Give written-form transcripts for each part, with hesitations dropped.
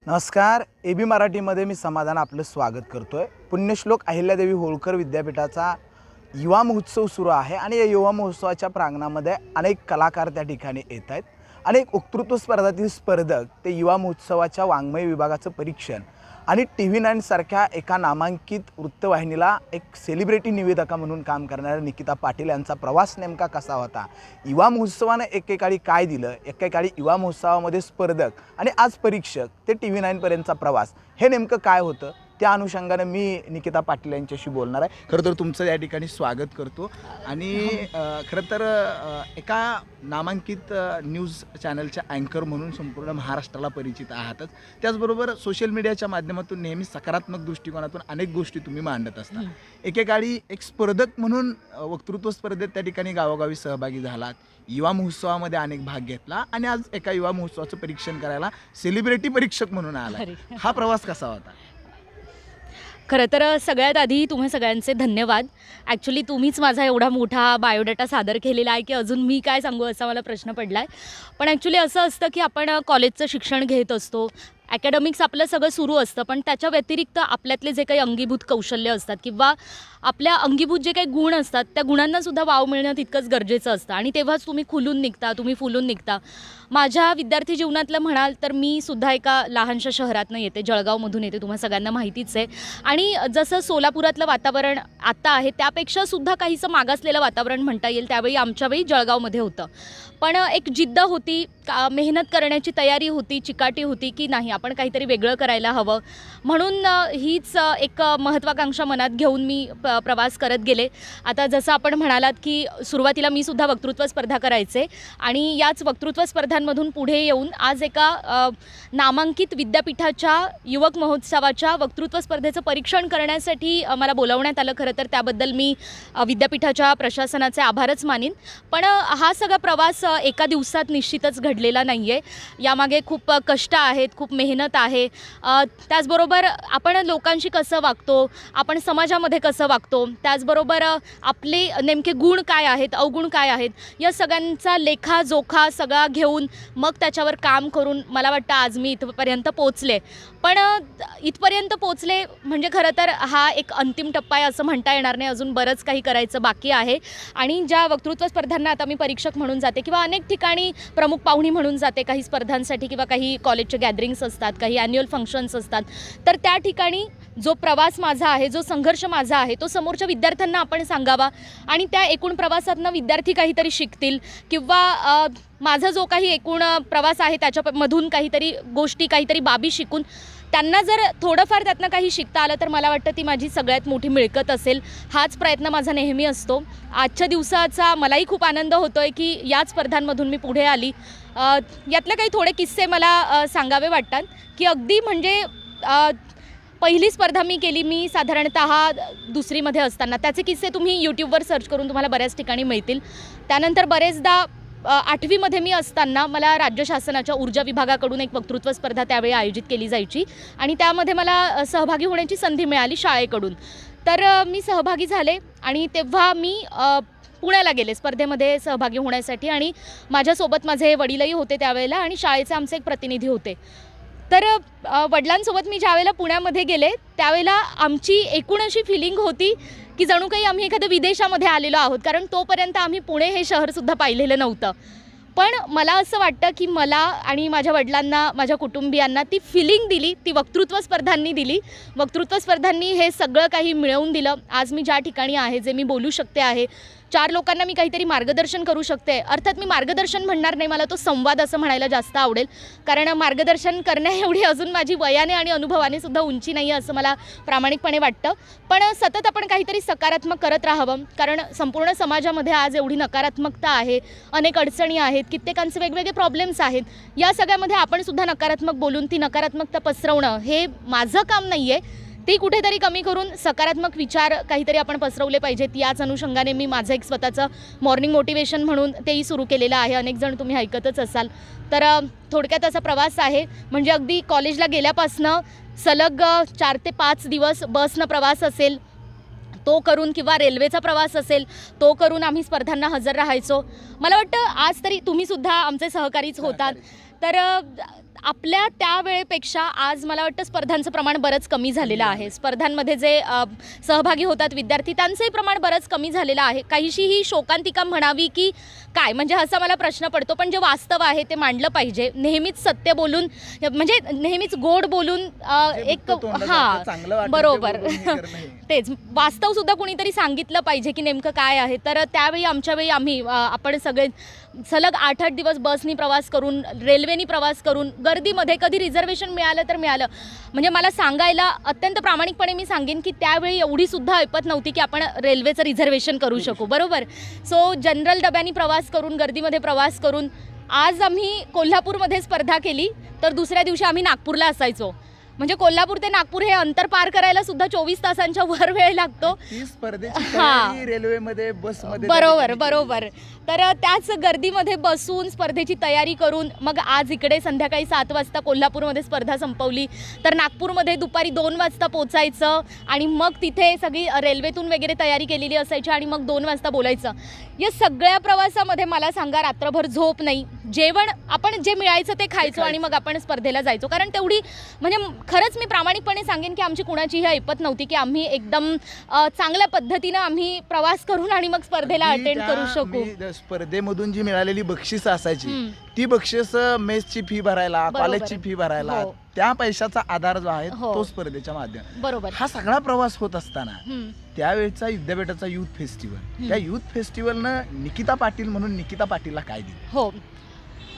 नमस्कार. AB मराठीमध्ये मी समाधान आपलं स्वागत करतोय. पुण्यश्लोक अहिल्यादेवी होळकर विद्यापीठाचा युवा महोत्सव सुरू आहे आणि या युवा महोत्सवाच्या प्रांगणामध्ये अनेक कलाकार त्या ठिकाणी येत आहेत. अनेक वक्तृत्व स्पर्धातील स्पर्धक ते युवा महोत्सवाच्या वाङ्मय विभागाचं परीक्षण आणि TV9 सारख्या एका नामांकित वृत्तवाहिनीला एक सेलिब्रिटी निवेदका म्हणून काम करणाऱ्या निकिता पाटील यांचा प्रवास नेमका कसा होता, युवा महोत्सवाने एकेकाळी काय दिलं, एकेकाळी युवा महोत्सवामध्ये स्पर्धक आणि आज परीक्षक ते TV9 पर्यंतचा प्रवास हे नेमकं काय होतं, त्या अनुषंगाने मी निकिता पाटील यांच्याशी बोलणार आहे. खरं तर तुमचं या ठिकाणी स्वागत करतो आणि खरं तर एका नामांकित न्यूज चॅनलच्या अँकर म्हणून संपूर्ण महाराष्ट्राला परिचित आहातच. त्याचबरोबर सोशल मीडियाच्या माध्यमातून नेहमी सकारात्मक दृष्टिकोनातून अनेक गोष्टी तुम्ही मांडत असता. एकेकाळी एक स्पर्धक म्हणून वक्तृत्व स्पर्धेत त्या ठिकाणी गावोगावी सहभागी झालात, युवा महोत्सवामध्ये अनेक भाग घेतला आणि आज एका युवा महोत्सवाचं परीक्षण करायला सेलिब्रिटी परीक्षक म्हणून आला. हा प्रवास कसा होता? खरं तर सगळ्यात आधी तुम्ही सगळ्यांचे धन्यवाद. ॲक्च्युली तुम्हीच माझा एवढा मोठा बायोडाटा सादर केलेला आहे की अजून मी काय सांगू असा मला प्रश्न पडला आहे. पण ॲक्च्युली असं असतं की आपण कॉलेजचं शिक्षण घेत असतो, ॲकॅडमिक्स आपलं सगळं सुरू असतं, पण त्याच्या व्यतिरिक्त आपल्यातले जे काही अंगीभूत कौशल्य असतात किंवा आपल्या अंगीभूत जे काही गुण असतात त्या गुणांनासुद्धा वाव मिळणं तितकंच गरजेचं असतं आणि तेव्हाच तुम्ही खुलून निघता, तुम्ही फुलून निघता. माझ्या विद्यार्थी जीवनातलं म्हणाल तर मी सुद्धा एका लहानशा शहरातनं येते, जळगावमधून येते, तुम्हाला सगळ्यांना माहितीच आहे. आणि जसं सोलापुरातलं वातावरण आत्ता आहे त्यापेक्षासुद्धा काहीसं मागासलेलं वातावरण म्हणता येईल, त्यावेळी आमच्यावेळी जळगावमध्ये होतं. पण एक जिद्द होती, मेहनत करण्याची तयारी होती, चिकाटी होती की नाही आपण काहीतरी वेगळं करायला हवं. म्हणून हीच एक महत्त्वाकांक्षा मनात घेऊन मी प्रवास करत गेले. आता जसं आपण म्हणालात की सुरुवातीला मी सुद्धा वक्तृत्व स्पर्धा करायचे आणि याच वक्तृत्व स्पर्धांमधून पुढे येऊन आज एका नामांकित विद्यापीठाच्या युवक महोत्सवाच्या वक्तृत्व स्पर्धेचं परीक्षण करण्यासाठी मला बोलावण्यात आलं. खरं तर त्याबद्दल मी विद्यापीठाच्या प्रशासनाचे आभारच मानीन. पण हा सगळा प्रवास एका दिवसात निश्चितच घडलेला नाही आहे. यामागे खूप कष्ट आहेत, खूप मेहनत आहे. त्याचबरोबर आपण लोकांशी कसं वागतो, आपण समाजामध्ये कसं वागतो, त्याचबरोबर आपले नेमके गुण काय आहेत, अवगुण काय आहेत, या सगळ्यांचा लेखाजोखा सगळा घेऊन मग त्याच्यावर काम करून मला वाटतं आज मी इथपर्यंत पोचले. पण इथपर्यंत पोचले म्हणजे खरं तर हा एक अंतिम टप्पा आहे असं म्हणता येणार नाही. अजून बरंच काही करायचं बाकी आहे. आणि ज्या वक्तृत्व स्पर्धांना आता मी परीक्षक म्हणून जाते किंवा अनेक ठिकाणी प्रमुख पाहुणी म्हणून जाते, काही स्पर्धांसाठी किंवा काही कॉलेजचे गॅदरिंग्स असतात, काही ॲन्युअल फंक्शन्स असतात, तर त्या ठिकाणी जो प्रवास माझा आहे, जो संघर्ष माझा आहे, तो समोरच्या विद्यार्थ्यांना आपण सांगावा आणि त्या एकूण प्रवासातनं विद्यार्थी काहीतरी शिकतील किंवा माझा जो काही एकूण प्रवास आहे त्याच्यामधून काहीतरी गोष्टी, काहीतरी बाबी शिकून त्यांना जर थोडंफार त्यातनं काही शिकता आलं तर मला वाटतं ती माझी सगळ्यात मोठी मिळकत असेल. हाच प्रयत्न माझा नेहमी असतो. आजच्या दिवसाचा मलाही खूप आनंद होतो आहे की याच स्पर्धांमधून मी पुढे आली. यातले काही थोडे किस्से मला सांगावे वाटतात की अगदी म्हणजे पहिली स्पर्धा मी केली, मी साधारणतः दुसरीमध्ये असताना. त्याचे किस्से तुम्ही यूट्यूबवर सर्च करून तुम्हाला बऱ्याच ठिकाणी मिळतील. त्यानंतर बरेचदा 8वीमध्ये मी असताना मला राज्य शासनाच्या ऊर्जा विभागाकडून एक वक्तृत्व स्पर्धा त्यावेळी आयोजित केली जायची आणि त्यामध्ये मला सहभागी होण्याची संधी मिळाली शाळेकडून. तर मी सहभागी झाले आणि तेव्हा मी पुण्याला गेले स्पर्धेमध्ये सहभागी होण्यासाठी आणि माझ्यासोबत माझे वडीलही होते त्यावेळेला आणि शाळेचे आमचे एक प्रतिनिधी होते. तर वडिलांसोबत मी ज्यावेळेला पुण्यामध्ये गेले त्यावेळेला आमची एकूण अशी फिलिंग होती की जणू काही आम्ही एखाद्या विदेशामध्ये आलेलो आहोत, कारण तोपर्यंत आम्ही पुणे हे शहरसुद्धा पाहिलेलं नव्हतं. पण मला असं वाटतं की मला आणि माझ्या वडिलांना, माझ्या कुटुंबियांना ती फिलिंग दिली, ती वक्तृत्व स्पर्धांनी दिली. वक्तृत्व स्पर्धांनी हे सगळं काही मिळवून दिलं. आज मी ज्या ठिकाणी आहे, जे मी बोलू शकते आहे, 4 लोकांना मी काहीतरी मार्गदर्शन करू शकते. अर्थात मी मार्गदर्शन म्हणणार नाही, मला तो संवाद असं म्हणायला जास्त आवडेल, कारण मार्गदर्शन करण्याएवढी अजून माझी वयाने आणि अनुभवाने सुद्धा उंची नाही आहे असं मला प्रामाणिकपणे वाटतं. पण सतत आपण काहीतरी सकारात्मक करत राहावं, कारण संपूर्ण समाजामध्ये आज एवढी नकारात्मकता आहे, अनेक अडचणी आहेत, कित्येकांचे वेगवेगळे प्रॉब्लेम्स आहेत. या सगळ्यामध्ये आपण सुद्धा नकारात्मक बोलून ती नकारात्मकता पसरवणं हे माझं काम नाही आहे. ती कुठेतरी कमी करून सकारात्मक विचार काहीतरी आपण पसरवले पाहिजेत. याच अनुषंगाने मी माझं एक स्वतःचं मॉर्निंग मोटिवेशन म्हणून तेही सुरू केलेलं आहे. अनेक जण तुम्ही ऐकतच असाल. तर थोडक्यात असा प्रवास आहे. म्हणजे अगदी कॉलेजला गेल्यापासनं सलग 4 ते 5 दिवस बसनं प्रवास असेल तो करून किंवा रेल्वेचा प्रवास असेल तो करून आम्ही स्पर्धांना हजर राहायचो. मला वाटतं आज तरी तुम्हीसुद्धा आमचे सहकारीच होतात. तर आपल्या त्यावेळेपेक्षा आज मला वाटतं स्पर्धांचं प्रमाण बरंच कमी झालेलं आहे. स्पर्धांमध्ये जे सहभागी होतात विद्यार्थी त्यांचंही प्रमाण बरंच कमी झालेलं आहे. काहीशी ही शोकांतिका म्हणावी की काय, म्हणजे असा मला प्रश्न पडतो. पण जे वास्तव आहे ते मांडलं पाहिजे. नेहमीच सत्य बोलून, म्हणजे नेहमीच गोड बोलून एक हां बरोबर तेच वास्तव सुद्धा कुणीतरी सांगितलं पाहिजे की नेमकं काय आहे. तर त्यावेळी आमच्या वेळी आपण सगळे सलग 8-8 दिवस बसनी प्रवास करून, रेल्वेनी प्रवास करून, गर्दीमध्ये कधी रिझर्वेशन मिळालं तर मिळालं. म्हणजे मला सांगायला अत्यंत प्रामाणिकपणे मी सांगेन की त्यावेळी एवढी सुद्धा ऐपत नव्हती की आपण रेल्वेचं रिझर्वेशन करू शकू, बरोबर. सो जनरल डब्यानी प्रवास करून, गर्दीमध्ये प्रवास करून आज आम्ही कोल्हापूरमध्ये स्पर्धा केली तर दुसऱ्या दिवशी आम्ही नागपूरला असायचो. म्हणजे कोल्हापूर ते नागपूर हे अंतर पार करायला सुद्धा 24 तासांच्या वर वेळ लागतो. रेल्वेमध्ये बसमध्ये बरोबर. तर त्याच गर्दीमध्ये बसून स्पर्धेची तयारी करून मग आज इकडे संध्याकाळी 7 वाजता कोल्हापूरमध्ये स्पर्धा संपवली तर नागपूरमध्ये दुपारी 2 वाजता पोचायचं आणि मग तिथे सगळी रेल्वेतून वगैरे तयारी केलेली असायची आणि मग 2 वाजता बोलायचं. या सगळ्या प्रवासामध्ये मला सांगा रात्रभर झोप नाही, जेवण आपण जे मिळायचं ते खायचो आणि मग आपण स्पर्धेला जायचो. कारण तेवढी म्हणजे खरंच मी प्रामाणिकपणे सांगेन की आमची कुणाचीही ऐपत नव्हती की आम्ही एकदम चांगल्या पद्धतीनं आम्ही प्रवास करून आणि मग स्पर्धेला अटेंड करू शकू. स्पर्धेमधून जी मिळालेली बक्षिसं असायची ती बक्षिस मेसची फी भरायला, कॉलेजची फी भरायला, त्या पैशाचा आधार जो आहे तो स्पर्धेच्या माध्यमातून बरोबर. हा सगळा प्रवास होत असताना त्यावेळेचा विद्यापीठाचा युथ फेस्टिवल, त्या युथ फेस्टिवलनं निकिता पाटील म्हणून निकिता पाटीलला काय दिलं? हो,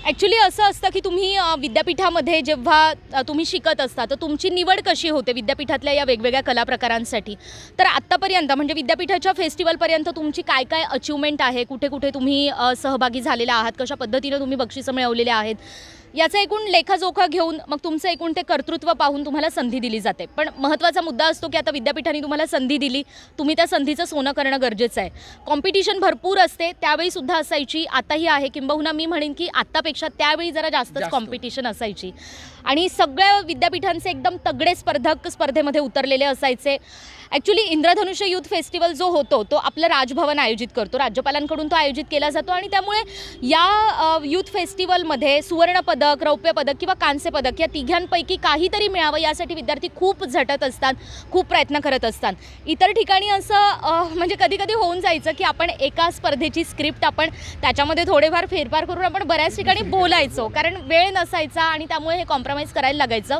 ॲक्च्युली असं असतं की तुम्ही विद्यापीठामध्ये जेव्हा तुम्ही शिकत असता तर तुमची निवड कशी होते विद्यापीठातल्या या वेगवेगळ्या कला प्रकारांसाठी. तर आत्तापर्यंत म्हणजे विद्यापीठाच्या फेस्टिवलपर्यंत तुमची काय काय अचिव्हमेंट आहे, कुठे कुठे तुम्ही सहभागी झालेला आहात, कशा पद्धतीनं तुम्ही बक्षिसं मिळवलेले आहेत, याचा एकूण लेखाजोखा घेऊन मग तुमचं एकूण ते कर्तृत्व पाहून तुम्हाला संधी दिली जाते. पण महत्त्वाचा मुद्दा असतो की आता विद्यापीठाने तुम्हाला संधी दिली, तुम्ही त्या संधीचं सोनं करणं गरजेचं आहे. कॉम्पिटिशन भरपूर असते, त्यावेळीसुद्धा असायची, आताही आहे. किंबहुना मी म्हणेन की आत्तापेक्षा त्यावेळी जरा जास्तच कॉम्पिटिशन असायची आणि सगळ्या विद्यापीठांचे एकदम तगडे स्पर्धक स्पर्धेमध्ये उतरलेले असायचे. ॲक्च्युली इंद्रधनुष्य युथ फेस्टिवल जो होतो तो आपलं राजभवन आयोजित करतो, राज्यपालांकडून तो आयोजित केला जातो आणि त्यामुळे या युथ फेस्टिवलमध्ये सुवर्णपदक, रौप्यपदक किंवा कांस्यपदक या तिघांपैकी काहीतरी मिळावं यासाठी विद्यार्थी खूप झटत असतात, खूप प्रयत्न करत असतात. इतर ठिकाणी असं म्हणजे कधी कधी होऊन जायचं की आपण एका स्पर्धेची स्क्रिप्ट आपण त्याच्यामध्ये थोडेफार फेरफार करून आपण बऱ्याच ठिकाणी बोलायचो कारण वेळ नसायचा आणि त्यामुळे हे कॉम्प्रोमाइज करायला लागायचं.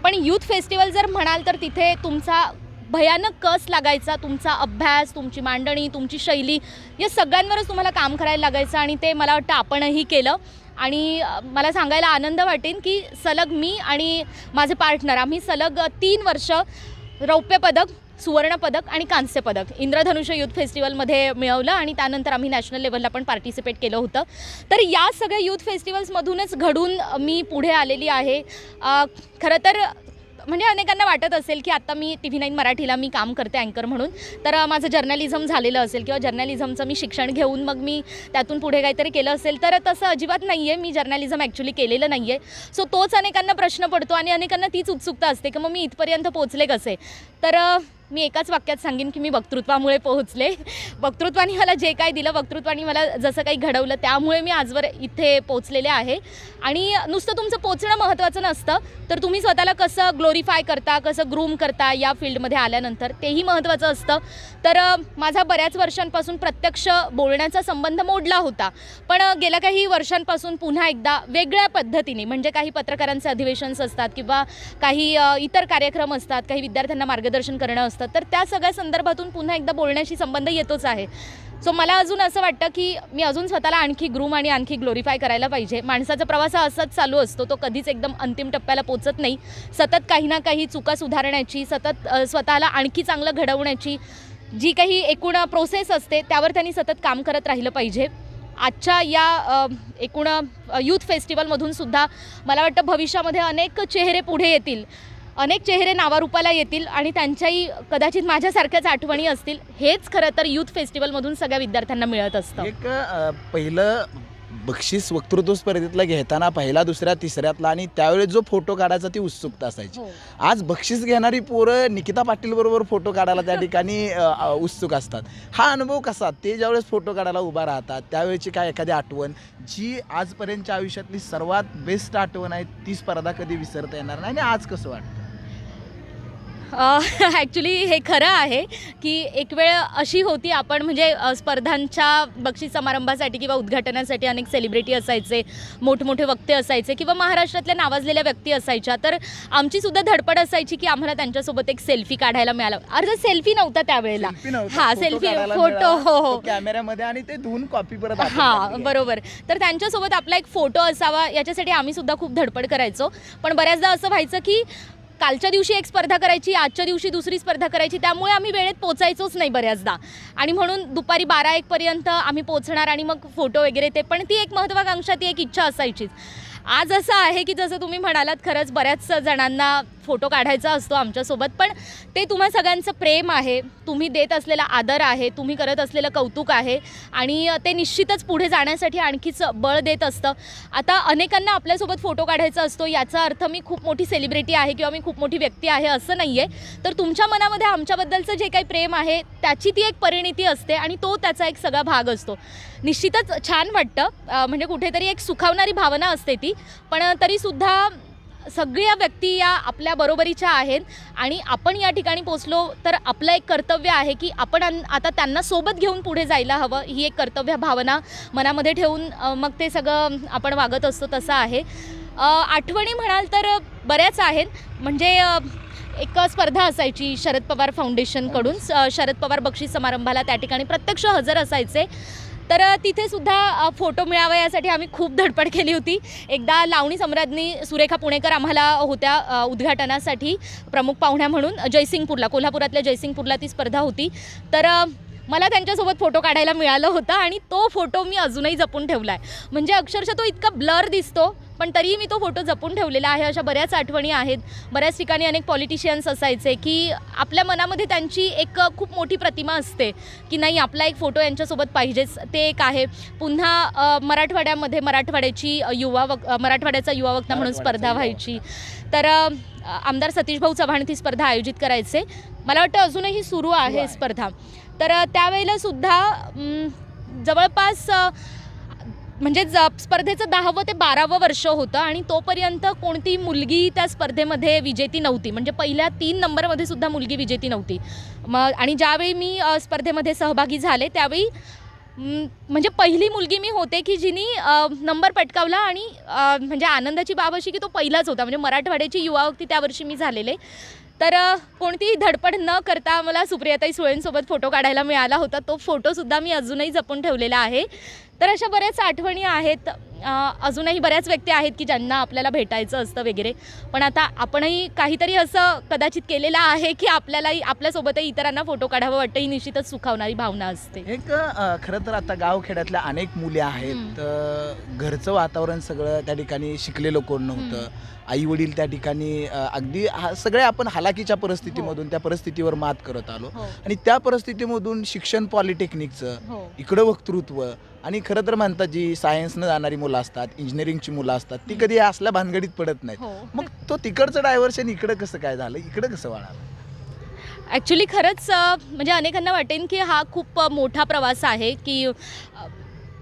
पण युथ फेस्टिवल जर म्हणाल तर तिथे तुमचा भयानक कस लागायचा, तुमचा अभ्यास, तुमची मांडणी, तुमची शैली या सगळ्यांवरच तुम्हाला काम करायला लागायचं आणि ते मला वाटतं आपणही केलं. आणि मला सांगायला आनंद वाटेन की सलग मी आणि माझे पार्टनर आम्ही सलग 3 वर्ष रौप्यपदक, सुवर्णपदक आणि कांस्यपदक इंद्रधनुष्य युथ फेस्टिवलमध्ये मिळवलं आणि त्यानंतर आम्ही नॅशनल लेवलला पण पार्टिसिपेट केलं होतं. तर या सगळ्या युथ फेस्टिवल्समधूनच घडून मी पुढे आलेली आहे. खरं तर म्हणजे अनेकांना वाटत असेल की आता मी TV9 मराठीला मी काम करते अँकर म्हणून, तर माझं जर्नलिझम झालेलं असेल किंवा जर्नलिझमचं मी शिक्षण घेऊन मग मी त्यातून पुढे काहीतरी केलं असेल, तर तसं अजिबात नाही आहे. मी जर्नलिझम ॲक्च्युली केलेलं नाही आहे. सो तोच अनेकांना प्रश्न पडतो आणि अनेकांना तीच उत्सुकता असते की मग मी इथपर्यंत पोहोचले कसे. तर मी एकाच वाक्यात सांगेन की मी वक्तृत्वामुळे पोहोचले. वक्तृत्वाने मला जे काय दिलं, वक्तृत्वाने मला जसं काही घडवलं त्यामुळे मी आजवर इथे पोहोचलेले आहे. आणि नुसतं तुमचं पोचणं महत्त्वाचं नसतं तर तुम्ही स्वतःला कसं ग्लोरिफाय करता, कसं ग्रूम करता या फील्डमध्ये आल्यानंतर तेही महत्त्वाचं असतं. तर माझा बऱ्याच वर्षांपासून प्रत्यक्ष बोलण्याचा संबंध मोडला होता, पण गेल्या काही वर्षांपासून पुन्हा एकदा वेगळ्या पद्धतीने म्हणजे काही पत्रकारांचे अधिवेशन्स असतात किंवा काही इतर कार्यक्रम असतात, काही विद्यार्थ्यांना मार्गदर्शन करणं असतं, तर त्या सगळ्या संदर्भातून पुन्हा एकदा बोलण्याशी संबंध येतोच आहे. सो मला अजून असं वाटतं की मी अजून स्वतःला आणखी ग्रूम आणि आणखी ग्लोरिफाय करायला पाहिजे. माणसाचा प्रवास हा असाच चालू असतो, तो कधीच एकदम अंतिम टप्प्याला पोचत नाही. सतत काही ना काही चुका सुधारण्याची, सतत स्वतःला आणखी चांगलं घडवण्याची जी काही एकूण प्रोसेस असते त्यावर त्यांनी सतत काम करत राहिलं पाहिजे. आजच्या या एकूण युथ फेस्टिवलमधून सुद्धा मला वाटतं भविष्यामध्ये अनेक चेहरे पुढे येतील, अनेक चेहरे नावारूपाला येतील आणि त्यांच्याही कदाचित माझ्यासारख्याच आठवणी असतील. हेच खरं तर युथ फेस्टिवलमधून सगळ्या विद्यार्थ्यांना मिळत असतं. एक पहिलं बक्षीस वक्तृत्व स्पर्धेतला घेताना पहिला दुसऱ्या तिसऱ्यातला आणि त्यावेळेस जो फोटो काढायचा ती उत्सुकता असायची. आज बक्षीस घेणारी पोरं निकिता पाटील बरोबर फोटो काढायला त्या ठिकाणी उत्सुक असतात. हा अनुभव कसा, ते ज्यावेळेस फोटो काढायला उभा राहतात त्यावेळेची काय एखादी आठवण जी आजपर्यंतच्या आयुष्यातली सर्वात बेस्ट आठवण आहे, ती स्पर्धा कधी विसरता येणार नाही, आणि आज कसं वाटतं? ॲक्च्युली हे खरं आहे की एक वेळ अशी होती, आपण म्हणजे स्पर्धांच्या बक्षीस समारंभासाठी किंवा उद्घाटनासाठी अनेक सेलिब्रिटी असायचे, मोठमोठे वक्ते असायचे किंवा महाराष्ट्रातल्या नावाजलेल्या व्यक्ती असायच्या. तर आमचीसुद्धा धडपड असायची की आम्हाला त्यांच्यासोबत एक सेल्फी काढायला मिळाला. अर्थात सेल्फी नव्हता त्यावेळेला, हां सेल्फी फोटो, हो कॅमेऱ्यामध्ये, आणि ते धुवून कॉपी परत. हां बरोबर. तर त्यांच्यासोबत आपला एक फोटो असावा याच्यासाठी आम्ही सुद्धा खूप धडपड करायचो. पण बऱ्याचदा असं व्हायचं की कालच्या दिवशी एक स्पर्धा करायची, आजच्या दिवशी दुसरी स्पर्धा करायची, त्यामुळे आम्ही वेळेत पोचायचोच नाही बऱ्याचदा. आणि म्हणून दुपारी 12-1 पर्यंत आम्ही पोचणार आणि मग फोटो वगैरे ते. पण ती एक महत्त्वाकांक्षा, ती एक इच्छा असायचीच. आज असं आहे की जसं तुम्ही म्हणालात, खरंच बऱ्याच जणांना फोटो काढायचा असतो आमच्यासोबत, पण ते तुम्हा सगळ्यांचं प्रेम आहे, तुम्ही देत असलेला आदर आहे, तुम्ही करत असलेलं कौतुक आहे, आणि ते निश्चितच पुढे जाण्यासाठी आणखीच बळ देत असतं. आता अनेकांना आपल्यासोबत फोटो काढायचा असतो, याचा अर्थ मी खूप मोठी सेलिब्रिटी आहे किंवा मी खूप मोठी व्यक्ती आहे असं नाही आहे. तर तुमच्या मनामध्ये आमच्याबद्दलचं जे काही प्रेम आहे त्याची ती एक परिणिती असते आणि तो त्याचा एक सगळा भाग असतो. निश्चितच छान वाटतं, म्हणजे कुठेतरी एक सुखावणारी भावना असते ती. पण तरीसुद्धा सगळ्या व्यक्ती या आपल्या बरोबरीच्या आहेत आणि आपण या ठिकाणी पोचलो तर आपलं एक कर्तव्य आहे की आपण आता त्यांना सोबत घेऊन पुढे जायला हवं. ही एक कर्तव्य भावना मनामध्ये ठेवून मग ते सगळं आपण वागत असतो, तसं आहे. आठवणी म्हणाल तर बऱ्याच आहेत. म्हणजे एक स्पर्धा असायची शरद पवार फाउंडेशनकडून, शरद पवार बक्षीस समारंभाला त्या ठिकाणी प्रत्यक्ष हजर असायचे. तर तिथेसुद्धा फोटो मिळावा यासाठी आम्ही खूप धडपड केली होती. एकदा लावणी सम्राज्ञी सुरेखा पुणेकर आम्हाला होत्या उद्घाटनासाठी प्रमुख पाहुण्या म्हणून जयसिंगपूरला, कोल्हापुरातल्या जयसिंगपूरला ती स्पर्धा होती. तर मला त्यांच्यासोबत फोटो काढायला मिळालं होतं आणि तो फोटो मी अजूनही जपून ठेवला आहे. म्हणजे अक्षरशः तो इतका ब्लर दिसतो पण तरीही मी तो फोटो जपून ठेवलेला आहे. अशा बऱ्याच आठवणी आहेत. बऱ्याच ठिकाणी अनेक पॉलिटिशियन्स असायचे की आपल्या मनामध्ये त्यांची एक खूप मोठी प्रतिमा असते की नाही, आपला एक फोटो यांच्यासोबत पाहिजेच. ते एक आहे. पुन्हा मराठवाड्यामध्ये मराठवाड्याचा युवा वक्ता म्हणून स्पर्धा व्हायची. तर आमदार सतीशभाऊ चव्हाण ती स्पर्धा आयोजित करायचे. मला वाटतं अजूनही सुरू आहे स्पर्धा. तर त्यावेळेला सुद्धा जवळपास म्हणजे स्पर्धेचं 10वं ते 12वं वर्ष होतं आणि तोपर्यंत कोणती मुलगी त्या स्पर्धेमध्ये विजेती नव्हती. म्हणजे पहिल्या 3 नंबरमध्ये सुद्धा मुलगी विजेती नव्हती. आणि ज्यावेळी मी स्पर्धेमध्ये सहभागी झाले त्यावेळी म्हणजे पहिली मुलगी मी होते की जिनी नंबर पटकावला. आणि म्हणजे आनंदाची बाब अशी की तो पहिलाच होता. म्हणजे मराठवाड्याची युवा वक्ती त्यावर्षी मी झालेले. तर कोणतीही धडपड न करता मला सुप्रियाताई सुळेंसोबत फोटो काढायला मिळाला होता. तो फोटोसुद्धा मी अजूनही जपून ठेवलेला आहे. तर अशा बऱ्याच आठवणी आहेत. अजूनही बऱ्याच व्यक्ती आहेत की ज्यांना आपल्याला भेटायचं असतं वगैरे. पण आता आपणही काहीतरी असं कदाचित केलेलं आहे की आपल्यालाही आपल्यासोबतही इतरांना फोटो काढावं वाटतं. ही निश्चितच सुखावणारी भावना असते. एक खरं तर आता गावखेड्यातल्या अनेक मुली आहेत. घरचं वातावरण सगळं त्या ठिकाणी शिकलेलं कोण नव्हतं. आई वडील त्या ठिकाणी अगदी सगळे आपण हालाकीच्या परिस्थितीमधून त्या परिस्थितीवर मात करत आलो. आणि त्या परिस्थितीमधून शिक्षण पॉलिटेक्निकचं, इकडं वक्तृत्व, आणि खरं तर म्हणतात जी सायन्सनं जाणारी मुलं असतात, इंजिनिअरिंगची मुलं असतात, ती कधी असल्या भानगडीत पडत नाहीत. मग तो तिकडचं डायव्हर्शन इकडं कसं काय झालं, इकडं कसं वळालं? ॲक्च्युली खरंच म्हणजे अनेकांना वाटेन की हा खूप मोठा प्रवास आहे की,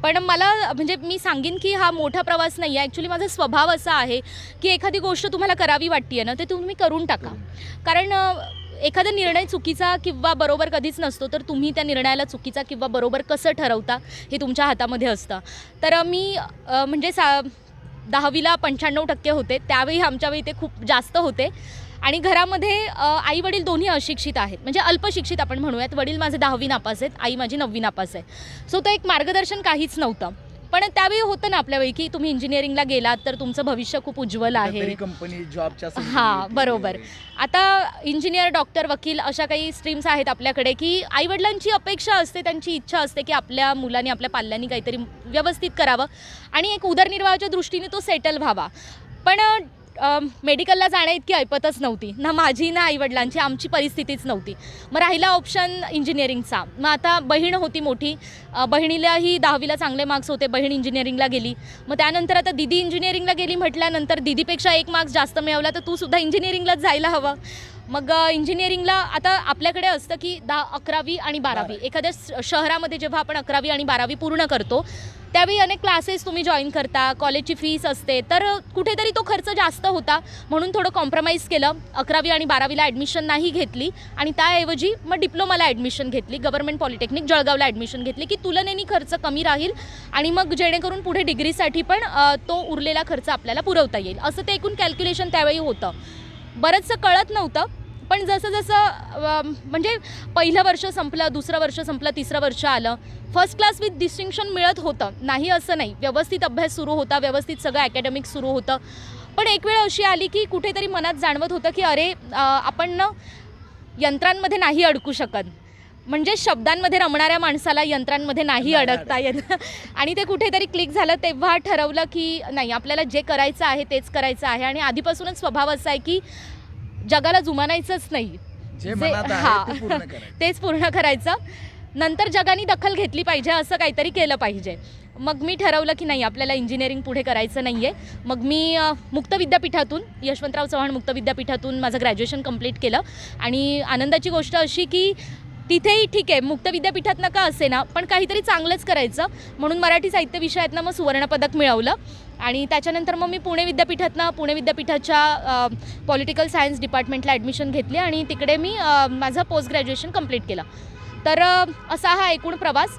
पण मला म्हणजे मी सांगेन की हा मोठा प्रवास नाही आहे. ॲक्च्युली माझा स्वभाव असा आहे की एखादी गोष्ट तुम्हाला करावी वाटते ना, ते तुम्ही करून टाका. कारण एखादा निर्णय चुकीचा किंवा बरोबर कधीच नसतो. तर तुम्ही त्या निर्णयाला चुकीचा किंवा बरोबर कसं ठरवता हे तुमच्या हातामध्ये असतं. तर मी म्हणजे 10वीला 95% होते. त्यावेळी आमच्यावेळी ते खूप जास्त होते. आणि घरामध्ये आई वडील दोन्ही अशिक्षित आहेत, म्हणजे अल्पशिक्षित आपण म्हणूयात. वडील माझे 10वी नापास आहेत, आई माझी 9वी नापास आहे. सो तर एक मार्गदर्शन काहीच नव्हतं. पण त्यावेळी होतं ना आपल्यावेळी की तुम्ही इंजिनिअरिंगला गेलात तर तुमचं भविष्य खूप उज्ज्वल आहे. कंपनी जॉबच्या, हां बरोबर. आता इंजिनियर, डॉक्टर, वकील अशा काही स्ट्रीम्स आहेत आपल्याकडे की आईवडिलांची अपेक्षा असते, त्यांची इच्छा असते की आपल्या मुलांनी, आपल्या पाल्यांनी काहीतरी व्यवस्थित करावं आणि एक उदरनिर्वाहाच्या दृष्टीने तो सेटल व्हावा. पण मेडिकलला जाण्या इतकी ऐपतच नव्हती, ना माझी ना आईवडिलांची, आमची परिस्थितीच नव्हती. मग राहिला ऑप्शन इंजिनिअरिंगचा. मग आता बहीण होती मोठी, बहिणीलाही 10वीला चांगले मार्क्स होते, बहीण इंजिनिअरिंगला गेली. मग त्यानंतर आता दिदी इंजिनिअरिंगला गेली म्हटल्यानंतर दिदीपेक्षा 1 मार्क्स जास्त मिळवला तर तू सुद्धा इंजिनिअरिंगलाच जायला हवं. मग इंजिनिअरिंगला आता आपल्याकडे असतं की 10, 11वी आणि 12वी. एखाद्या शहरामध्ये जेव्हा आपण 11वी आणि 12वी पूर्ण करतो त्यावेळी अनेक क्लासेस तुम्ही जॉईन करता, कॉलेजची फीस असते, तर कुठेतरी तो खर्च जास्त होता म्हणून थोडं कॉम्प्रोमाइज केलं. 11वी आणि 12वीला ॲडमिशन नाही घेतली आणि त्याऐवजी मग डिप्लोमाला ॲडमिशन घेतली. गव्हर्नमेंट पॉलिटेक्निक जळगावला ॲडमिशन घेतली की तुलनेने खर्च कमी राहील आणि मग जेणेकरून पुढे डिग्रीसाठी पण तो उरलेला खर्च आपल्याला पुरवता येईल, असं ते एकूण कॅल्क्युलेशन त्यावेळी होतं. बरंचसं कळत नव्हतं, पण जसं जसं म्हणजे पहिलं वर्ष संपलं, दुसरं वर्ष संपलं, तिसरं वर्ष आलं, फर्स्ट क्लास विथ डिस्टिंक्शन मिळत होतं, नाही असं नाही. व्यवस्थित अभ्यास सुरू होता, व्यवस्थित सगळं ॲकॅडमिक सुरू होतं. पण एक वेळ अशी आली की कुठेतरी मनात जाणवत होतं की अरे आपण ना यंत्रांमध्ये नाही अडकू शकत. म्हणजे शब्दांमध्ये रमणाऱ्या माणसाला यंत्रांमध्ये नाही अडकता येत. आणि ते कुठेतरी क्लिक झालं. तेव्हा ठरवलं की नाही, आपल्याला जे करायचं आहे तेच करायचं आहे. आणि आधीपासूनच स्वभाव असा आहे की जगाला जुमानायचंच नाही, तेच पूर्ण करायचं. नंतर जगाने दखल घेतली पाहिजे, असं काहीतरी केलं पाहिजे. मग मी ठरवलं की नाही, आपल्याला इंजिनिअरिंग पुढे करायचं नाही आहे. मग मी मुक्त विद्यापीठातून, यशवंतराव चव्हाण मुक्त विद्यापीठातून माझं ग्रॅज्युएशन कंप्लीट केलं. आणि आनंदाची गोष्ट अशी की तिथेही ठीक आहे, मुक्त विद्यापीठात नका असे ना, पण काहीतरी चांगलंच करायचं म्हणून मराठी साहित्य विषयातनं मग सुवर्णपदक मिळवलं. आणि त्याच्यानंतर मग मी पुणे विद्यापीठाच्या पॉलिटिकल सायन्स डिपार्टमेंटला ॲडमिशन घेतली आणि तिकडे मी माझं पोस्ट ग्रॅज्युएशन कंप्लीट केलं. तर असा हा एकूण प्रवास.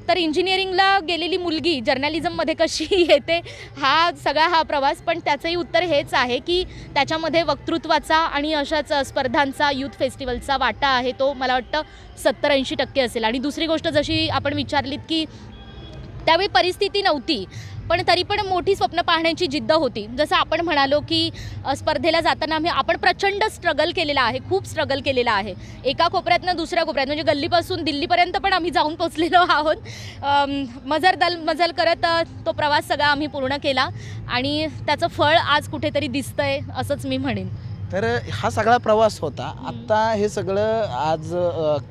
तर इंजिनिअरिंगला गेलेली मुलगी जर्नलिझममध्ये कशी येते, हा सगळा हा प्रवास. पण त्याचंही उत्तर हेच आहे की त्याच्यामध्ये वक्तृत्वाचा आणि अशाच स्पर्धांचा, यूथ फेस्टिवलचा वाटा आहे. तो मला वाटतं 70-80% असेल. आणि दुसरी गोष्ट जशी आपण विचारलीत की त्यावेळी परिस्थिती नव्हती, पण तरी पण मोठी स्वप्न पाहण्याची जिद्द होती. जसं आपण म्हणालो की स्पर्धेला जाताना आपण प्रचंड स्ट्रगल केलेला आहे, खूप स्ट्रगल केलेला आहे. एका कोपऱ्यातनं दुसऱ्या कोपऱ्यात, म्हणजे गल्लीपासून दिल्लीपर्यंत पण आम्ही जाऊन पोचलेलो आहोत. मजल करत तो प्रवास सगळा आम्ही पूर्ण केला आणि त्याचं फळ आज कुठेतरी दिसतंय, असंच मी म्हणेन. तर हा सगळा प्रवास होता. आत्ता हे सगळं आज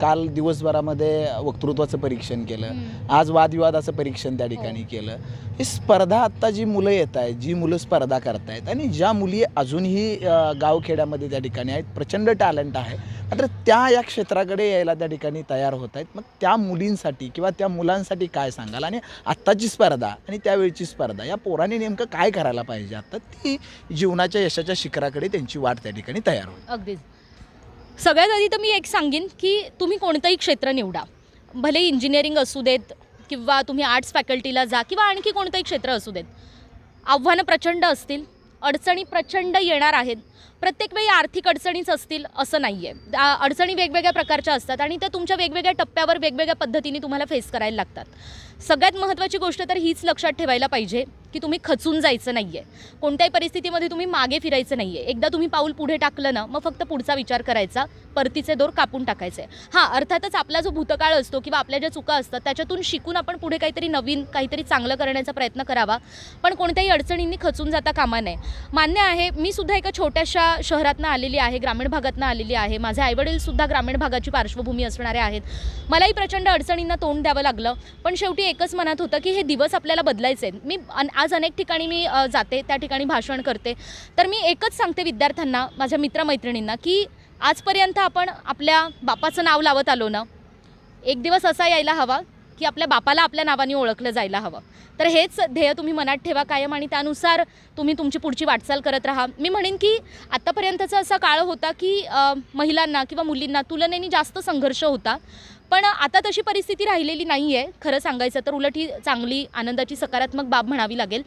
काल दिवसभरामध्ये वक्तृत्वाचं परीक्षण केलं, आज वादविवादाचं परीक्षण त्या ठिकाणी केलं. ही स्पर्धा आत्ता जी मुलं येत आहेत, जी मुलं स्पर्धा करतायत आणि ज्या मुली अजूनही गावखेड्यामध्ये त्या ठिकाणी आहेत, प्रचंड टॅलेंट आहे, मात्र त्या या क्षेत्राकडे यायला त्या ठिकाणी तयार होत आहेत. मग त्या मुलींसाठी किंवा त्या मुलांसाठी काय सांगाल? आणि आत्ताची स्पर्धा आणि त्यावेळची स्पर्धा, या पोरांनी नेमकं काय करायला पाहिजे आता ती जीवनाच्या यशाच्या शिखराकडे त्यांची वाट त्या ठिकाणी तयार होईल? अगदीच. सगळ्यात आधी तर मी एक सांगेन की तुम्ही कोणतंही क्षेत्र निवडा, भले इंजिनिअरिंग असू देत किंवा तुम्ही आर्ट्स फॅकल्टीला जा किंवा आणखी कोणतंही क्षेत्र असू देत. आव्हानं प्रचंड असतील, अडचणी प्रचंड येणार आहेत. प्रत्येक वेळी आर्थिक अडचणीच असतील असं नाही आहे. अडचणी वेगवेगळ्या प्रकारच्या असतात आणि त्या तुमच्या वेगवेगळ्या टप्प्यावर वेगवेगळ्या पद्धतीने तुम्हाला फेस करायला लागतात. सगळ्यात महत्त्वाची गोष्ट तर हीच लक्षात ठेवायला पाहिजे की तुम्ही खचून जायचं नाही आहे. कोणत्याही परिस्थितीमध्ये तुम्ही मागे फिरायचं नाही आहे. एकदा तुम्ही पाऊल पुढे टाकलं ना, मग फक्त पुढचा विचार करायचा, परतीचे दोर कापून टाकायचे. हां, अर्थातच आपला जो भूतकाळ असतो किंवा आपल्या ज्या चुका असतात त्याच्यातून शिकून आपण पुढे काहीतरी नवीन, काहीतरी चांगलं करण्याचा प्रयत्न करावा. पण कोणत्याही अडचणींनी खचून जाता कामा नये. मान्य आहे, मी सुद्धा एका छोट्याशा शहरातनं आलेली आहे, ग्रामीण भागातनं आलेली आहे. माझे आईवडीलसुद्धा ग्रामीण भागाची पार्श्वभूमी असणारे आहेत. मलाही प्रचंड अडचणींना तोंड द्यावं लागलं. पण शेवटी एकच मनात होतं की हे दिवस आपल्याला बदलायचे आहेत. मी आज अनेक ठिकाणी मी जाते, त्या ठिकाणी भाषण करते. तर मी एकच सांगते विद्यार्थ्यांना, माझ्या मित्रमैत्रिणींना, की आजपर्यंत आपण आपल्या बापाचं नाव लावत आलो ना, एक दिवस असा यायला हवा की आपल्या बापाला आपल्या नावाने ओळखलं जायला हवं. तर हेच ध्येय तुम्ही मनात ठेवा कायम आणि त्यानुसार तुम्ही तुमची पुढची वाटचाल करत राहा. मी म्हणेन की आत्तापर्यंतचा असा काळ होता की महिलांना किंवा मुलींना तुलनेने जास्त संघर्ष होता. पण आता तशी परिस्थिती राहिलेली नाही आहे. खरं सांगायचं तर उलट ही चांगली, आनंदाची, सकारात्मक बाब म्हणावी लागेल.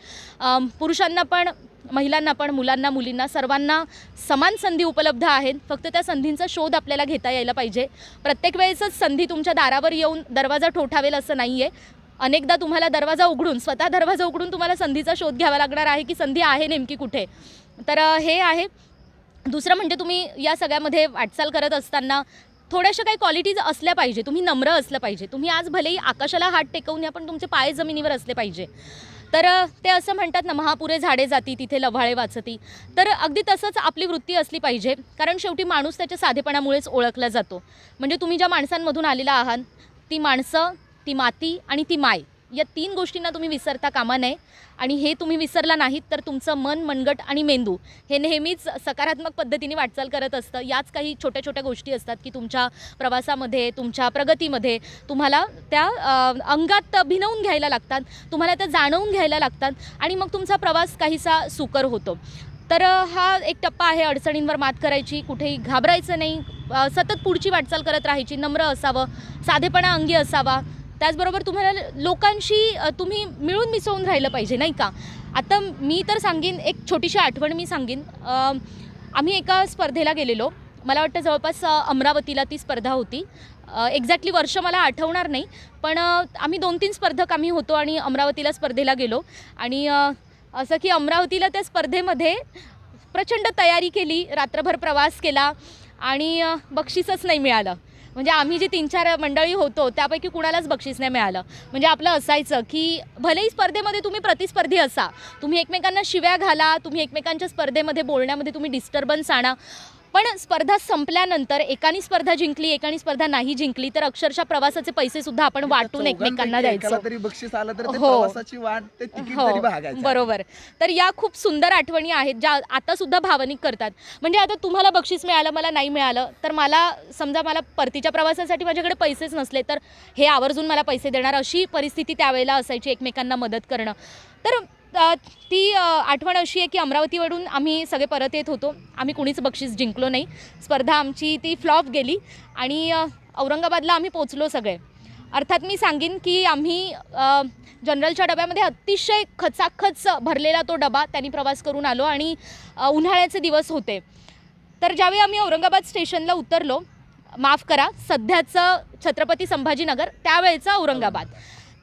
पुरुषांना पण, महिलांना पण, मुलांना, मुलींना, सर्वांना समान संधी उपलब्ध आहेत. फक्त त्या संधींचा शोध आपल्याला घेता यायला पाहिजे. प्रत्येक वेळेसच संधी तुमच्या दारावर येऊन दरवाजा ठोठावेल असं नाही आहे. अनेकदा तुम्हाला दरवाजा उघडून, स्वतः दरवाजा उघडून तुम्हाला संधीचा शोध घ्यावा लागणार आहे की संधी आहे नेमकी कुठे. तर हे आहे. दुसरं म्हणजे तुम्ही या सगळ्यामध्ये वाटचाल करत असताना थोड्याशा काही क्वालिटीज असल्या पाहिजे. तुम्ही नम्र असलं पाहिजे. तुम्ही आज भलेही आकाशाला हात टेकवून या, पण तुमचे पाय जमिनीवर असले पाहिजे. तर ते असं म्हणतात ना, महापुरे झाडे जाती तिथे लव्हाळे वाचती. तर अगदी तसंच आपली वृत्ती असली पाहिजे, कारण शेवटी माणूस त्याच्या साधेपणामुळेच ओळखला जातो. म्हणजे तुम्ही ज्या माणसांमधून आलेला आहात, ती माणसं, ती माती आणि ती माय, या 3 गोष्टींना तुम्ही विसरता कामा नये. आणि हे तुम्ही विसरला नाहीत तर तुमचं मन, मनगट आणि मेंदू हे नेहमीच सकारात्मक पद्धतीने वाटचाल करत असतं. याच काही छोट्या छोट्या गोष्टी असतात की तुमच्या प्रवासामध्ये, तुमच्या प्रगतीमध्ये तुम्हाला त्या अंगात भिनवून घ्यायला लागतात, तुम्हाला त्या जाणवून घ्यायला लागतात आणि मग तुमचा प्रवास काहीसा सुकर होतो. तर हा एक टप्पा आहे अडचणींवर मात करायची, कुठेही घाबरायचं नाही, सतत पुढची वाटचाल करत राहायची, नम्र असावं, साधेपणा अंगी असावा. त्याचबरोबर तुम्हाला लोकांशी तुम्ही मिळून मिसळून राहिलं पाहिजे, नाही का. आता मी तर सांगेन, एक छोटीशी आठवण मी सांगेन. आम्ही एका स्पर्धेला गेलेलो, मला वाटतं जवळपास अमरावतीला ती स्पर्धा होती. एक्झॅक्टली वर्ष मला आठवणार नाही, पण आम्ही 2-3 स्पर्धक आम्ही होतो आणि अमरावतीला स्पर्धेला गेलो. आणि असं की अमरावतीला त्या स्पर्धेमध्ये प्रचंड तयारी केली, रात्रभर प्रवास केला आणि बक्षीसच नाही मिळालं. म्हणजे आम्ही जे 3-4 मंडळी होतो त्यापैकी कुणालाच बक्षीस नाही मिळालं. म्हणजे आपलं असायचं की भलेही स्पर्धेमध्ये तुम्ही प्रतिस्पर्धी असा, तुम्ही एकमेकांना शिव्या घाला, तुम्ही एकमेकांच्या स्पर्धेमध्ये बोलण्यामध्ये तुम्ही डिस्टर्बन्स आणा, पण स्पर्धा संपल्यानंतर एकाने स्पर्धा जिंकली, एकाने स्पर्धा नाही जिंकली, तर अक्षरशः प्रवासाचे पैसे सुद्धा आपण वाटून एकमेकांना द्यायचो. तरी बक्षीस आलं तर ते हो. प्रवासाची वाट, ते तिकीट हो, तरी भागायचं. बरोबर. तर या खूप सुंदर आठवणी आहेत ज्या आता सुद्धा भावनिक करतात. म्हणजे आता तुम्हाला बक्षीस मिळालं, मला नाही मिळालं, तर मला समजा मला परतीच्या प्रवासासाठी माझ्याकडे पैसेच नसले तर हे आवर्जून मला पैसे देणार, अशी परिस्थिती त्यावेळेला असायची, एकमेकांना मदत करणं. तर ती आठवण अशी आहे की अमरावतीवरून आम्ही सगळे परत येत होतो, आम्ही कुणीच बक्षीस जिंकलो नाही. स्पर्धा आमची ती फ्लॉप गेली आणि औरंगाबादला आम्ही पोचलो सगळे. अर्थात मी सांगेन की आम्ही जनरलच्या डब्यामध्ये अतिशय खचाखच भरलेला तो डबा त्यांनी प्रवास करून आलो आणि उन्हाळ्याचे दिवस होते. तर ज्यावेळी आम्ही औरंगाबाद स्टेशनला उतरलो, माफ करा सध्याचं छत्रपती संभाजीनगर, त्यावेळेचं औरंगाबाद.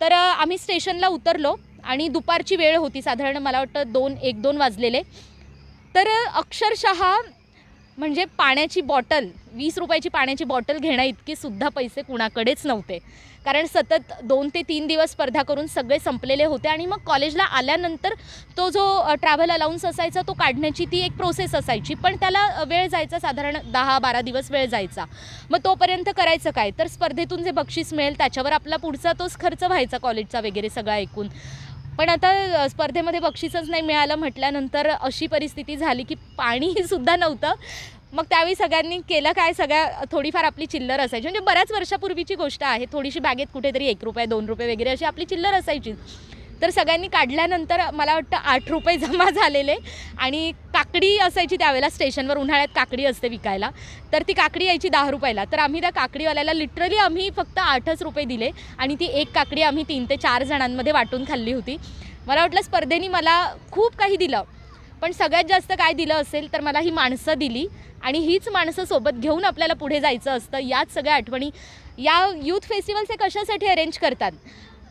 तर आम्ही स्टेशनला उतरलो आणि दुपारची वेळ होती, साधारण मला वाटतं 1-2 वाजलेले. तर अक्षरशः म्हणजे पाण्याची बॉटल, 20 रुपयाची पाण्याची बॉटल घेण्या इतके सुद्धा पैसे कुणाकडेच नव्हते, कारण सतत 2 ते 3 दिवस स्पर्धा करून सगळे संपलेले होते. आणि मग कॉलेजला आल्यानंतर तो जो ट्रॅव्हल अलाउन्स असायचा तो काढण्याची ती एक प्रोसेस असायची, पण त्याला वेळ जायचा, साधारण 10-12 दिवस वेळ जायचा. मग तोपर्यंत करायचं काय, तर स्पर्धेतून जे बक्षीस मिळेल त्याच्यावर आपला पुढचा तोच खर्च व्हायचा कॉलेजचा वगैरे सगळा एकूण. पण आता स्पर्धेमध्ये बक्षीसच नाही मिळालं म्हटल्यानंतर अशी परिस्थिती झाली की पाणीसुद्धा नव्हतं. मग त्यावेळी सगळ्यांनी केलं काय, सगळ्या थोडीफार आपली चिल्लर असायची, म्हणजे बऱ्याच वर्षापूर्वीची गोष्ट आहे, थोडीशी बॅगेत कुठेतरी 1 रुपये 2 रुपये वगैरे अशी आपली चिल्लर असायची. तर सगळ्यांनी काढल्यानंतर मला वाटतं 8 रुपये जमा झालेले. आणि काकडी असायची त्यावेळेला स्टेशनवर, उन्हाळ्यात काकडी असते विकायला, तर ती काकडी यायची 10 रुपयाला. तर आम्ही त्या काकडीवाल्याला लिटरली आम्ही फक्त 8च रुपये दिले आणि ती एक काकडी आम्ही 3 ते 4 जणांमध्ये वाटून खाल्ली होती. मला वाटलं स्पर्धेने मला खूप काही दिलं, पण सगळ्यात जास्त काय दिलं असेल तर मला ही माणसं दिली आणि हीच माणसं सोबत घेऊन आपल्याला पुढे जायचं असतं. याच सगळ्या आठवणी. या यूथ फेस्टिवल्स हे कशासाठी अरेंज करतात,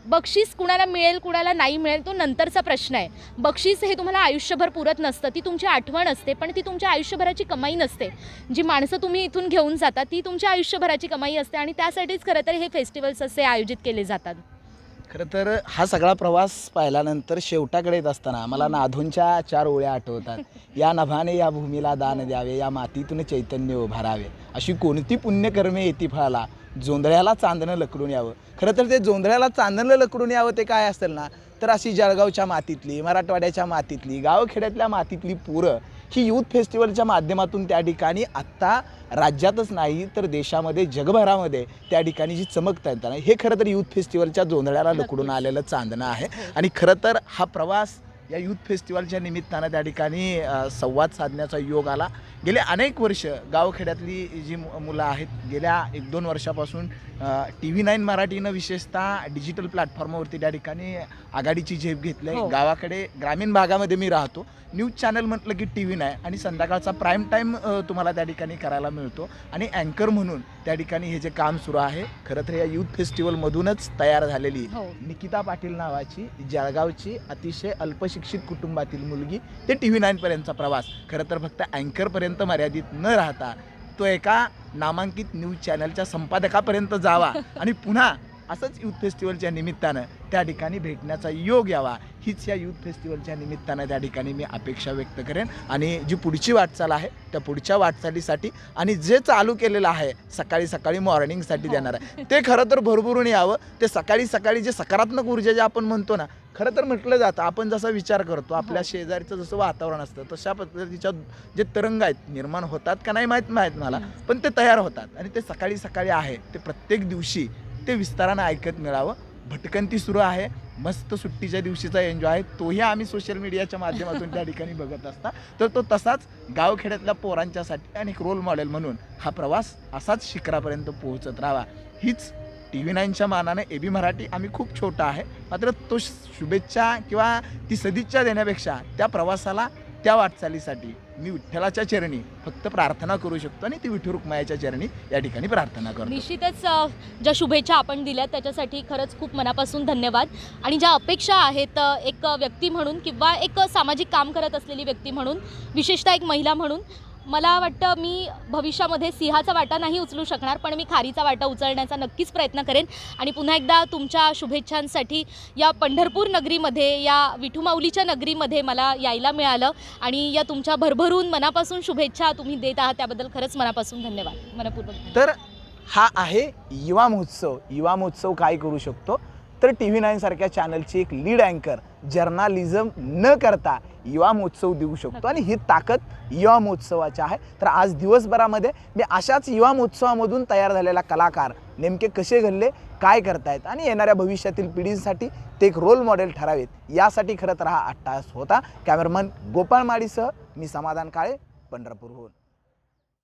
बक्षीस कुणाला मिळेल कुणाला नाही मिळेल तो नंतरचा प्रश्न आहे. बक्षीस हे तुम्हाला आयुष्यभर पुरत नसतं, ती तुमची आठवण असते, पण ती तुमच्या आयुष्यभराची कमाई नसते. जी माणसं तुम्ही इथून घेऊन जाता ती तुमच्या आयुष्यभराची कमाई असते आणि त्यासाठीच खरं तर हे फेस्टिवल्स असे आयोजित केले जातात. खरं तर हा सगळा प्रवास पाहिल्यानंतर शेवटाकडे येत असताना मला नाधोंच्या 4 ओळ्या आठवतात. या नभाने या भूमीला दान द्यावे, या मातीतून चैतन्य उभारावे, अशी कोणती पुण्यकर्मे येती फळाला, जोंधळ्याला चांदणं लकडून यावं. खरं तर ते जोंधळ्याला चांदणं लकडून यावं ते काय असेल ना, तर अशी जळगावच्या मातीतली, मराठवाड्याच्या मातीतली, गावखेड्यातल्या मातीतली पोरं ही यूथ फेस्टिवलच्या माध्यमातून त्या ठिकाणी आत्ता राज्यातच नाही तर देशामध्ये, जगभरामध्ये त्या ठिकाणी जी चमकता येतात, हे खरं तर यूथ फेस्टिवलच्या जोंधळ्याला लकडून आलेलं चांदणं आहे. आणि खरं तर हा प्रवास या यूथ फेस्टिवलच्या निमित्तानं त्या ठिकाणी संवाद साधण्याचा योग आला. गेले अनेक वर्ष गावखेड्यातली जी मुलं आहेत, गेल्या 1-2 वर्षापासून TV9 मराठीनं विशेषतः डिजिटल प्लॅटफॉर्मवरती त्या ठिकाणी आघाडीची झेप घेतली आहे. गावाकडे ग्रामीण भागामध्ये मी राहतो, न्यूज चॅनल म्हटलं की TV9 आणि संध्याकाळचा प्राईम टाईम तुम्हाला त्या ठिकाणी करायला मिळतो आणि अँकर म्हणून त्या ठिकाणी हे जे काम सुरू आहे, खरं तर या यूथ फेस्टिवलमधूनच तयार झालेली निकिता पाटील नावाची जळगावची अतिशय अल्पशिक्षित कुटुंबातील मुलगी ते TV9 पर्यंतचा प्रवास खरं तर फक्त अँकरपर्यंत मर्यादित न राहता तो एका नामांकित न्यूज चॅनलच्या संपादकापर्यंत जावा आणि पुन्हा असंच यूथ फेस्टिवलच्या निमित्तानं त्या ठिकाणी भेटण्याचा योग यावा हीच या यूथ फेस्टिवलच्या निमित्तानं त्या ठिकाणी मी अपेक्षा व्यक्त करेन. आणि जी पुढची वाटचाल आहे त्या पुढच्या वाटचालीसाठी आणि जे चालू केलेलं आहे सकाळी सकाळी मॉर्निंगसाठी देणार आहे ते खरं तर भरभरून यावं. ते सकाळी सकाळी जे सकारात्मक ऊर्जा जे आपण म्हणतो ना, खरं तर म्हटलं जातं, आपण जसा विचार करतो आपल्या शेजारचं जसं वातावरण असतं तशा पद्धतीच्या जे तरंग आहेत निर्माण होतात का नाही माहीत मला, पण ते तयार होतात. आणि ते सकाळी सकाळी आहे ते प्रत्येक दिवशी ते विस्तारानं ऐकत मिळावं. भटकंती सुरू आहे, मस्त सुट्टीच्या दिवशीचा एन्जॉय आहे, तोही आम्ही सोशल मीडियाच्या माध्यमातून त्या ठिकाणी बघत असता. तर तो तसाच गावखेड्यातल्या पोरांच्यासाठी आणि एक रोल मॉडेल म्हणून हा प्रवास असाच शिखरापर्यंत पोहोचत राहावा हीच TV9च्या मानाने AB मराठी आम्ही खूप छोटा आहे, मात्र तो शुभेच्छा किंवा ती सदिच्छा देण्यापेक्षा त्या प्रवासाला त्या वाटचालीसाठी मी विठ्ठलाच्या चरणी फक्त प्रार्थना करू शकतो आणि ती विठू रुक्मायाच्या चरणी या ठिकाणी प्रार्थना करतो. निश्चितच ज्या शुभेच्छा आपण दिल्यात त्याच्यासाठी खरंच खूप मनापासून धन्यवाद. आणि ज्या अपेक्षा आहेत एक व्यक्ती म्हणून किंवा एक सामाजिक काम करत असलेली व्यक्ती म्हणून, विशेषतः एक महिला म्हणून, मला वाटतं मी भविष्यामध्ये सिंहाचा वाटा नाही उचलू शकणार, पण मी खारीचा वाटा उचलण्याचा नक्कीच प्रयत्न करेन. आणि पुन्हा एकदा तुमच्या शुभेच्छांसाठी या पंढरपूर नगरीमध्ये, या विठुमाऊलीच्या नगरीमध्ये मला यायला मिळालं आणि या तुमच्या भरभरून मनापासून शुभेच्छा तुम्ही देत आहात त्याबद्दल खरंच मनापासून धन्यवाद. मनपूर्वक. तर हा आहे युवा महोत्सव. युवा महोत्सव काय करू शकतो तर TV9 सारख्या चॅनलची एक लीड अँकर जर्नालिझम न करता युवा महोत्सव देऊ शकतो आणि ही ताकद युवा महोत्सवाची आहे. तर आज दिवसभरामध्ये मी अशाच युवा महोत्सवामधून तयार झालेला कलाकार नेमके कसे घडले, काय करतायत आणि येणाऱ्या भविष्यातील पिढींसाठी ते एक रोल मॉडेल ठरावेत यासाठी खरं तर हा अट्टाहास होता. कॅमेरामन गोपाळ माडीसह मी समाधान काळे, पंढरपूरहून.